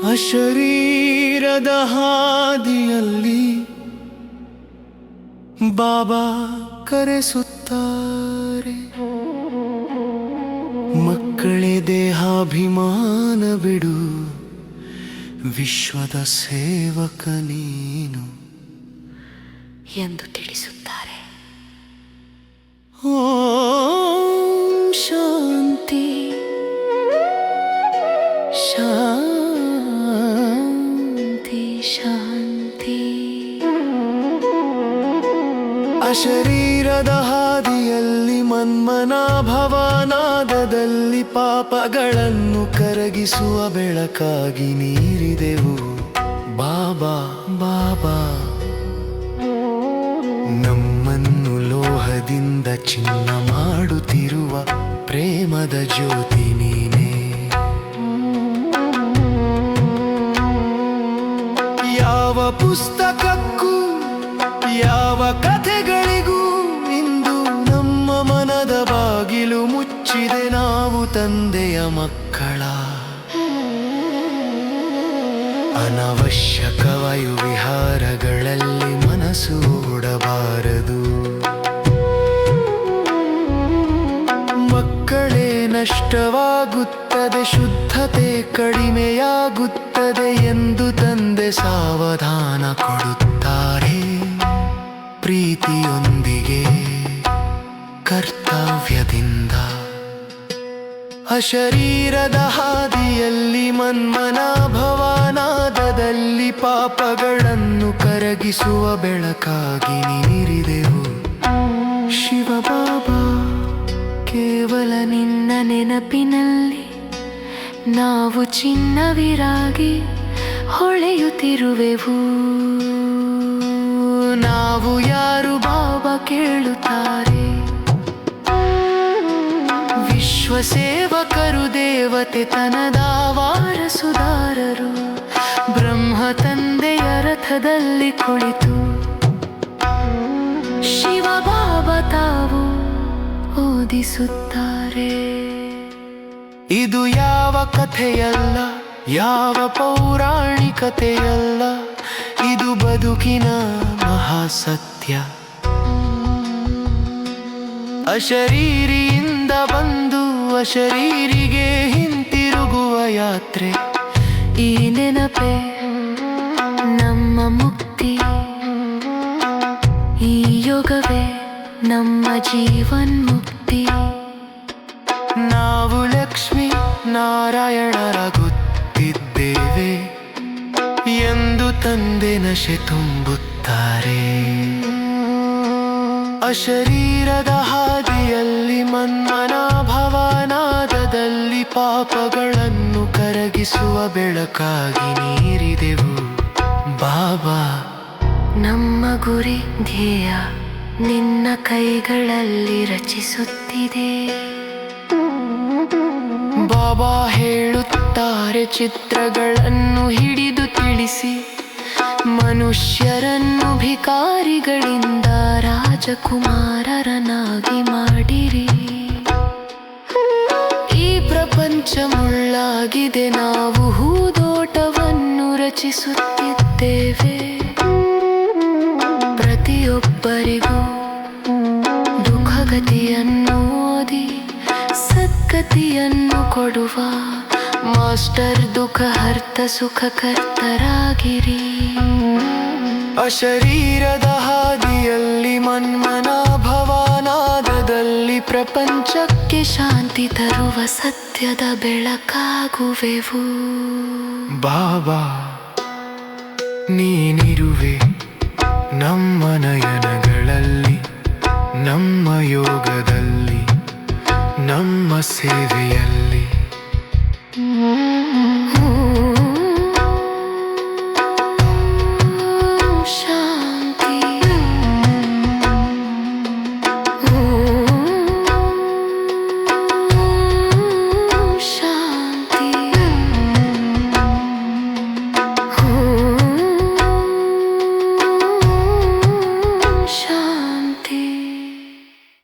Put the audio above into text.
ಅಶರೀರದ ಹಾದಿಯಲ್ಲಿ ಬಾಬಾ ಕರೆಸುತ್ತಾರೆ. ಮಕ್ಕಳೇ ದೇಹಾಭಿಮಾನ ಬಿಡು, ವಿಶ್ವದ ಸೇವಕ ನೀನು ಎಂದು ತಿಳಿಸುತ್ತಾರೆ. ಓಂ ಶಾಂತಿ ಶಾಂತಿ ಶಾಂತಿ. ಅಶರೀರದ ಹಾದಿಯಲ್ಲಿ ಮನ್ಮನಾಭವನಾದದಲ್ಲಿ ಪಾಪಗಳನ್ನು ಕರಗಿಸುವ ಬೆಳಕಾಗಿ ನೀರಿದೆವು ಬಾಬಾ. ಬಾಬಾ ನಮ್ಮನ್ನು ಲೋಹದಿಂದ ಚಿನ್ನ ಮಾಡುತ್ತಿರುವ ಪ್ರೇಮದ ಜ್ಯೋತಿ ನೀನೇ. ಯಾವ ಪುಸ್ತಕಕ್ಕೂ ಯಾವ ಕಥೆಗಳಿಗೂ ಇಂದು ನಮ್ಮ ಮನದ ಬಾಗಿಲು ಮುಚ್ಚಿದೆ. ನಾವು ತಂದೆಯ ಮಕ್ಕಳ. ಅನವಶ್ಯಕ ವಾಯುವಿಹಾರಗಳಲ್ಲಿ ಮನಸ್ಸು ಓಡಬಾರದು. ಮಕ್ಕಳೇ ನಷ್ಟವಾಗುತ್ತದೆ, ಶುದ್ಧತೆ ಕಡಿಮೆಯಾಗುತ್ತದೆ ಎಂದು ತಂದೆ ಸಾವಧಾನ ಕೊಡುತ್ತಾರೆ. ಪ್ರೀತಿಯೊಂದಿಗೆ ಕರ್ತವ್ಯದಿಂದ ಅಶರೀರದ ಹಾದಿಯಲ್ಲಿ ಮನ್ಮನಾಭವನಾದದಲ್ಲಿ ಪಾಪಗಳನ್ನು ಕರಗಿಸುವ ಬೆಳಕಾಗಿ ನೀರಿದೆವು ಶಿವಬಾಬಾ. ಕೇವಲ ನಿನ್ನ ನೆನಪಿನಲ್ಲಿ ನಾವು ಚಿನ್ನವಿರಾಗಿ ಹೊಳೆಯುತ್ತಿರುವೆವು. ನಾವು ಯಾರು ಬಾಬಾ ಕೇಳುತ್ತಾರೆ. ವಿಶ್ವಸೇವಕರು, ದೇವತೆ ತನದ ವಾರಸುದಾರರು. ಬ್ರಹ್ಮ ತಂದೆಯ ರಥದಲ್ಲಿ ಕುಳಿತು ಶಿವ ಬಾಬಾ ತಾವು ಓದಿಸುತ್ತಾರೆ. ಇದು ಯಾವ ಕಥೆಯಲ್ಲ, ಯಾವ ಪೌರಾಣಿಕತೆಯಲ್ಲ, ಇದು ಬದುಕಿನ ಮಹಾಸತ್ಯ. ಅಶರೀರಿಯಿಂದ ಬಂದು ಅಶರೀರಿಗೆ ಹಿಂತಿರುಗುವ ಯಾತ್ರೆ. ಈ ನೆನಪೇ ನಮ್ಮ ಮುಕ್ತಿ, ಈ ಯೋಗವೇ ನಮ್ಮ ಜೀವನ್ಮುಕ್ತಿ. ನಾವು ಲಕ್ಷ್ಮೀ ನಾರಾಯಣರಾಗುತ್ತಿದ್ದೇವೆ ಎಂದು ತಂದೆ ನಶೆ ತುಂಬುತ್ತಾರೆ. ಅಶರೀರದ ಹಾದಿಯಲ್ಲಿ ಮನ್ಮನಾಭವನಾದದಲ್ಲಿ ಪಾಪಗಳನ್ನು ಕರಗಿಸುವ ಬೆಳಕಾಗಿ ನೀರಿದೆವು ಬಾಬಾ. ನಮ್ಮ ಗುರಿ ಧ್ಯೇಯ ನಿನ್ನ ಕೈಗಳಲ್ಲಿ ರಚಿಸುತ್ತಿದೆ. ಬಾಬಾ ಹೇಳುತ್ತಾರೆ, ಚಿತ್ರಗಳನ್ನು ಹಿಡಿದು ತಿಳಿಸಿ ಮನುಷ್ಯರನ್ನು ಭಿಕಾರಿಗಳಿಂದ ರಾಜಕುಮಾರರನ್ನಾಗಿ ಮಾಡಿರಿ. ಈ ಪ್ರಪಂಚ ಮುಳ್ಳಾಗಿದೆ, ನಾವು ಹೂದೋಟವನ್ನು ರಚಿಸುತ್ತಿದ್ದೇವೆ. ಪ್ರತಿಯೊಬ್ಬರಿಗೂ ದುಃಖಗತಿಯನ್ನು ಓದಿ ಸದ್ಗತಿಯನ್ನು ಕೊಡುವ ಮಾಸ್ಟರ್ ದುಃಖಹರ್ತ ಸುಖಕರ್ತರಾಗಿರಿ. ಅಶರೀರದ ಹಾದಿಯಲ್ಲಿ ಮನ್ಮನಾಭವನಾದದಲ್ಲಿ ಪ್ರಪಂಚಕ್ಕೆ ಶಾಂತಿ ತರುವ ಸತ್ಯದ ಬೆಳಕಾಗುವೆವು ಬಾಬಾ. ನೀನಿರುವೆ ನಮ್ಮ ನಯನಗಳಲ್ಲಿ, ನಮ್ಮ ಯೋಗದಲ್ಲಿ, ನಮ್ಮ ಸೇವೆಯಲ್ಲಿ.